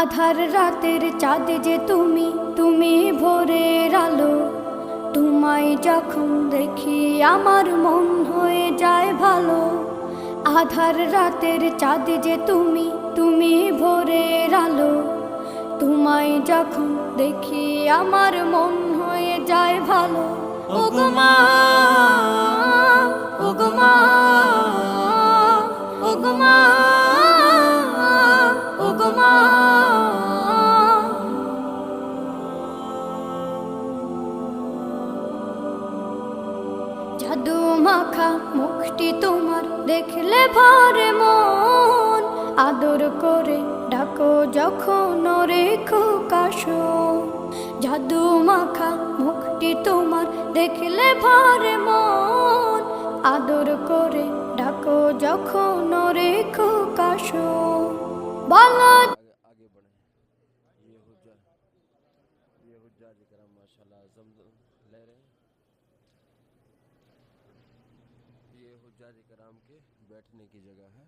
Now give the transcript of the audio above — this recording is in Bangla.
আধার রাতের চাঁদ যে তুমি, তুমি ভোরের আলো। তোমায় যখন দেখি আমার মন হয়ে যায় ভালো। আধার রাতের চাঁদ যে তুমি, তুমি ভোরের আলো। তোমায় যখন দেখি আমার মন হয়ে যায় ভালো। ওগো মা, ওগো মা, ওগো মা, ওগো মা। জাদু মাখা মুখটি তোমার দেখলে ভরে মন। আদর করে ডাকো যখন রেখো কাশো। জাদু মাখা মুখটি তোমার দেখলে ভরে মন। আদর করে ডাকো যখন রেখো কাশো। বলো आगे बढ़े। ये हुज्जाज करम माशाल्लाह ज़मज़म ले रहे हैं। ये हुज्जाज कराम के बैठने की जगह है।